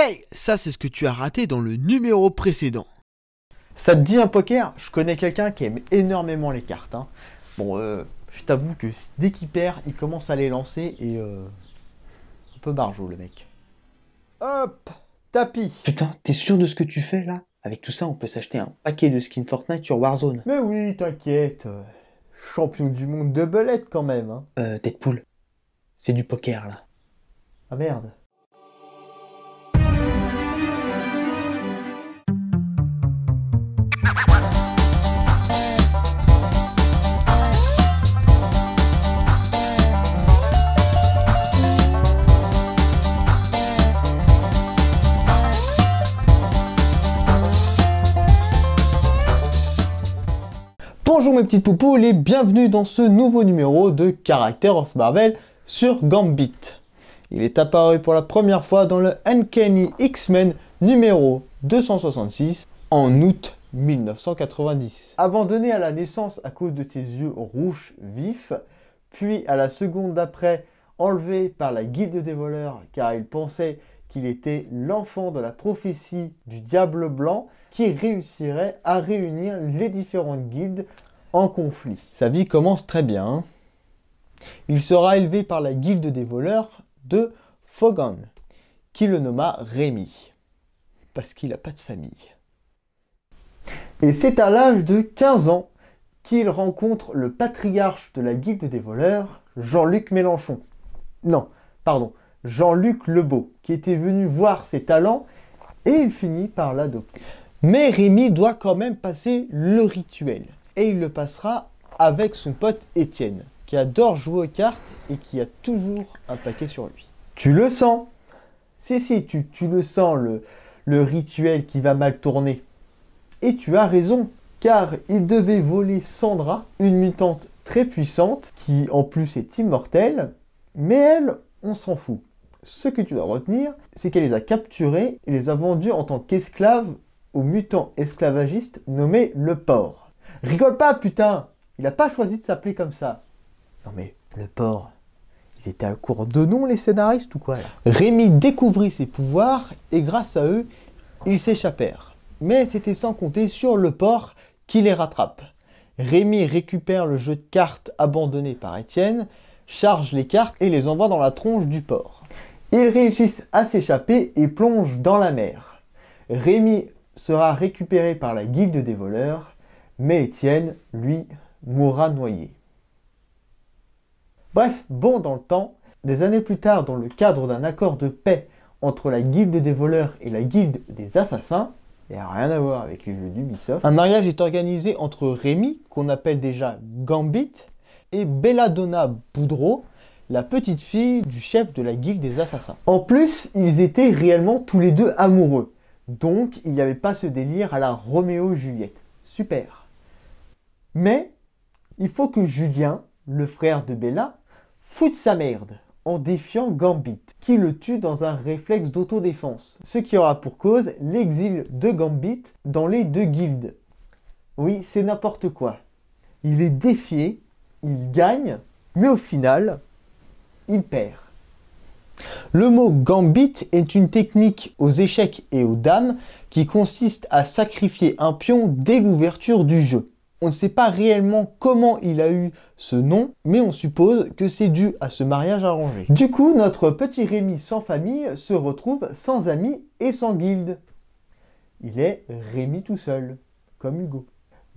Hey, ça c'est ce que tu as raté dans le numéro précédent. Ça te dit un poker? Je connais quelqu'un qui aime énormément les cartes. Bon, je t'avoue que dès qu'il perd, il commence à les lancer et un peu barjot le mec. Hop, tapis. Putain, t'es sûr de ce que tu fais là? Avec tout ça, on peut s'acheter un paquet de skins Fortnite sur Warzone. Mais oui, t'inquiète. Champion du monde de belette quand même. Deadpool, c'est du poker là. Ah merde. Bonjour mes petites poupoules et bienvenue dans ce nouveau numéro de Character of Marvel sur Gambit. Il est apparu pour la première fois dans le Uncanny X-Men numéro 266 en août 1990. Abandonné à la naissance à cause de ses yeux rouges vifs, puis à la seconde d'après enlevé par la Guilde des voleurs car il pensait qu'il était l'enfant de la prophétie du Diable Blanc qui réussirait à réunir les différentes guildes en conflit. Sa vie commence très bien. Il sera élevé par la Guilde des voleurs de Fogon, qui le nomma Rémi, parce qu'il n'a pas de famille. Et c'est à l'âge de 15 ans qu'il rencontre le patriarche de la Guilde des voleurs, Jean-Luc Mélenchon. Non, pardon, Jean-Luc Lebeau, qui était venu voir ses talents et il finit par l'adopter. Mais Rémi doit quand même passer le rituel. Et il le passera avec son pote Étienne, qui adore jouer aux cartes et qui a toujours un paquet sur lui. Tu le sens? Si, tu le sens, le rituel qui va mal tourner. Et tu as raison, car il devait voler Sandra, une mutante très puissante, qui en plus est immortelle, mais elle, on s'en fout. Ce que tu dois retenir, c'est qu'elle les a capturés et les a vendus en tant qu'esclaves au mutant esclavagiste nommé le Porc. Rigole pas, putain! Il a pas choisi de s'appeler comme ça. Non mais, le Porc, ils étaient à court de nom les scénaristes ou quoi là? Rémi découvrit ses pouvoirs et grâce à eux, ils s'échappèrent. Mais c'était sans compter sur le Porc qui les rattrape. Rémi récupère le jeu de cartes abandonné par Étienne, charge les cartes et les envoie dans la tronche du Porc. Ils réussissent à s'échapper et plongent dans la mer. Rémi sera récupéré par la Guilde des voleurs, mais Étienne, lui, mourra noyé. Bref, bon dans le temps, des années plus tard, dans le cadre d'un accord de paix entre la Guilde des voleurs et la Guilde des assassins, il n'y a rien à voir avec les jeux d'Ubisoft, un mariage est organisé entre Rémi, qu'on appelle déjà Gambit, et Belladonna Boudreau, la petite fille du chef de la Guilde des assassins. En plus, ils étaient réellement tous les deux amoureux. Donc, il n'y avait pas ce délire à la Roméo et Juliette. Super. Mais, il faut que Julien, le frère de Bella, foute sa merde en défiant Gambit, qui le tue dans un réflexe d'autodéfense. Ce qui aura pour cause l'exil de Gambit dans les deux guildes. Oui, c'est n'importe quoi. Il est défié, il gagne, mais au final, il perd. Le mot Gambit est une technique aux échecs et aux dames qui consiste à sacrifier un pion dès l'ouverture du jeu. On ne sait pas réellement comment il a eu ce nom, mais on suppose que c'est dû à ce mariage arrangé. Du coup, notre petit Rémi sans famille se retrouve sans amis et sans guilde. Il est Rémi tout seul, comme Hugo.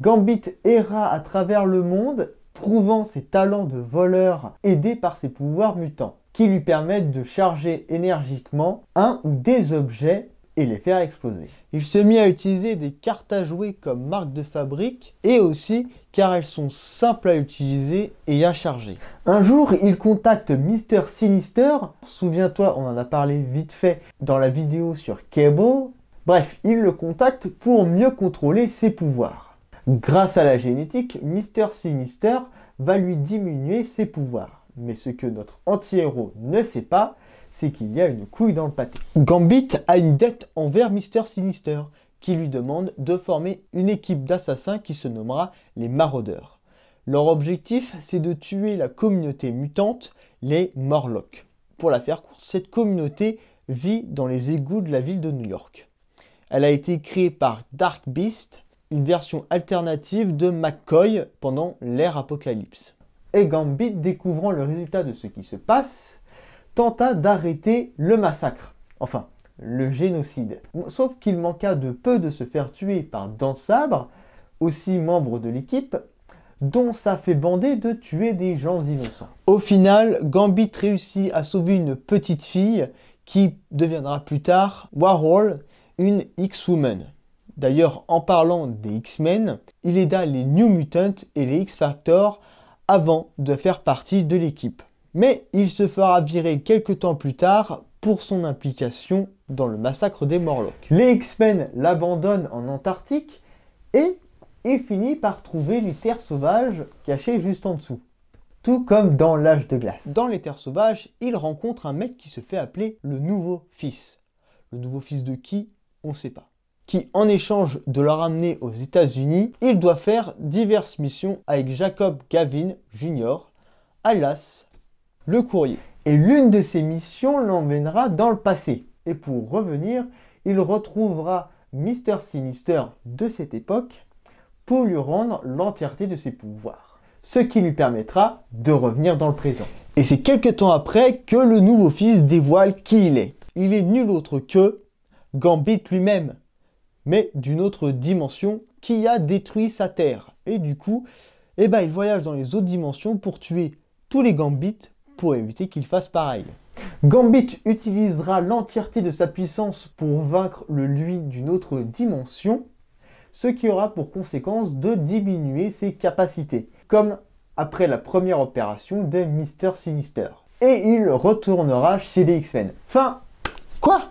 Gambit erra à travers le monde, prouvant ses talents de voleur aidé par ses pouvoirs mutants, qui lui permettent de charger énergiquement un ou des objets et les faire exploser. Il se mit à utiliser des cartes à jouer comme marque de fabrique et aussi car elles sont simples à utiliser et à charger. Un jour, il contacte Mr. Sinister. Souviens-toi, on en a parlé vite fait dans la vidéo sur Cable. Bref, il le contacte pour mieux contrôler ses pouvoirs. Grâce à la génétique, Mr. Sinister va lui diminuer ses pouvoirs. Mais ce que notre anti-héros ne sait pas, c'est qu'il y a une couille dans le pâté. Gambit a une dette envers Mr. Sinister, qui lui demande de former une équipe d'assassins qui se nommera les Maraudeurs. Leur objectif, c'est de tuer la communauté mutante, les Morlocks. Pour la faire courte, cette communauté vit dans les égouts de la ville de New York. Elle a été créée par Dark Beast, une version alternative de McCoy pendant l'ère Apocalypse. Et Gambit, découvrant le résultat de ce qui se passe, tenta d'arrêter le massacre, enfin le génocide. Sauf qu'il manqua de peu de se faire tuer par Dent Sabre, aussi membre de l'équipe, dont ça fait bander de tuer des gens innocents. Au final, Gambit réussit à sauver une petite fille qui deviendra plus tard Warhol, une X-Woman. D'ailleurs, en parlant des X-Men, il aida les New Mutants et les X-Factor avant de faire partie de l'équipe. Mais il se fera virer quelques temps plus tard pour son implication dans le massacre des Morlocks. Les X-Men l'abandonnent en Antarctique et il finit par trouver les terres sauvages cachées juste en dessous. Tout comme dans l'âge de glace. Dans les terres sauvages, il rencontre un mec qui se fait appeler le nouveau fils. Le nouveau fils de qui? On ne sait pas. Qui, en échange de le ramener aux États-Unis, il doit faire diverses missions avec Jacob Gavin Jr., alias le courrier. Et l'une de ces missions l'emmènera dans le passé. Et pour revenir, il retrouvera Mr. Sinister de cette époque pour lui rendre l'entièreté de ses pouvoirs. Ce qui lui permettra de revenir dans le présent. Et c'est quelques temps après que le nouveau fils dévoile qui il est. Il est nul autre que Gambit lui-même, mais d'une autre dimension qui a détruit sa terre. Et du coup, il voyage dans les autres dimensions pour tuer tous les Gambits pour éviter qu'il fasse pareil. Gambit utilisera l'entièreté de sa puissance pour vaincre le lui d'une autre dimension, ce qui aura pour conséquence de diminuer ses capacités, comme après la première opération de Mr. Sinister. Et il retournera chez les X-Men. Enfin, quoi?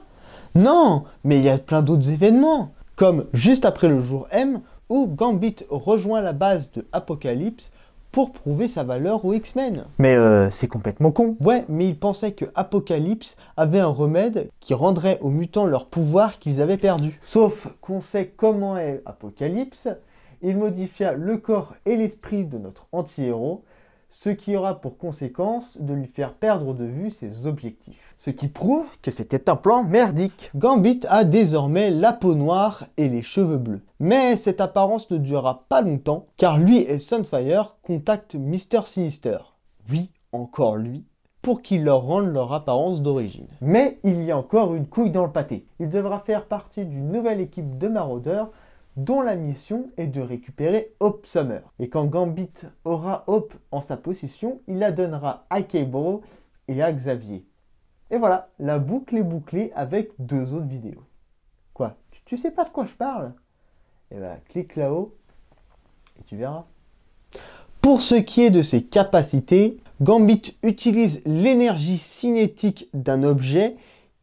Non, mais il y a plein d'autres événements, comme juste après le jour M, où Gambit rejoint la base de Apocalypse pour prouver sa valeur aux X-Men. Mais c'est complètement con. Ouais, mais il pensait que Apocalypse avait un remède qui rendrait aux mutants leur pouvoir qu'ils avaient perdu. Sauf qu'on sait comment est Apocalypse, il modifia le corps et l'esprit de notre anti-héros, ce qui aura pour conséquence de lui faire perdre de vue ses objectifs. Ce qui prouve que c'était un plan merdique. Gambit a désormais la peau noire et les cheveux bleus. Mais cette apparence ne durera pas longtemps, car lui et Sunfire contactent Mr. Sinister. Oui, encore lui, pour qu'il leur rende leur apparence d'origine. Mais il y a encore une couille dans le pâté. Il devra faire partie d'une nouvelle équipe de maraudeurs dont la mission est de récupérer Hope Summer. Et quand Gambit aura Hope en sa possession, il la donnera à Cable et à Xavier. Et voilà, la boucle est bouclée avec 2 autres vidéos. Quoi? Tu sais pas de quoi je parle? Eh ben, clique là-haut et tu verras. Pour ce qui est de ses capacités, Gambit utilise l'énergie cinétique d'un objet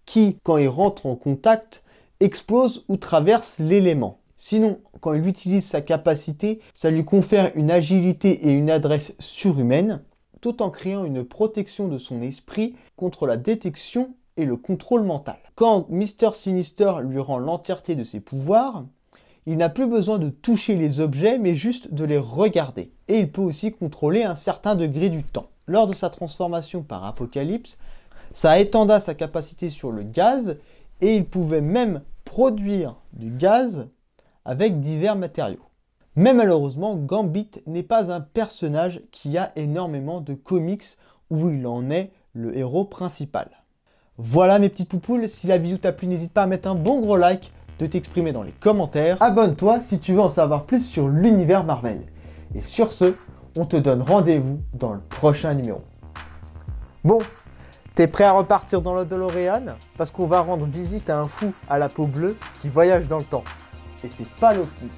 qui, quand il rentre en contact, explose ou traverse l'élément. Sinon, quand il utilise sa capacité, ça lui confère une agilité et une adresse surhumaine, tout en créant une protection de son esprit contre la détection et le contrôle mental. Quand Mr. Sinister lui rend l'entièreté de ses pouvoirs, il n'a plus besoin de toucher les objets, mais juste de les regarder. Et il peut aussi contrôler un certain degré du temps. Lors de sa transformation par Apocalypse, ça étenda sa capacité sur le gaz, et il pouvait même produire du gaz avec divers matériaux. Mais malheureusement, Gambit n'est pas un personnage qui a énormément de comics où il en est le héros principal. Voilà mes petites poupoules, si la vidéo t'a plu, n'hésite pas à mettre un bon gros like, de t'exprimer dans les commentaires. Abonne-toi si tu veux en savoir plus sur l'univers Marvel. Et sur ce, on te donne rendez-vous dans le prochain numéro. Bon, t'es prêt à repartir dans le DeLorean? Parce qu'on va rendre visite à un fou à la peau bleue qui voyage dans le temps. Et c'est pas l'optique.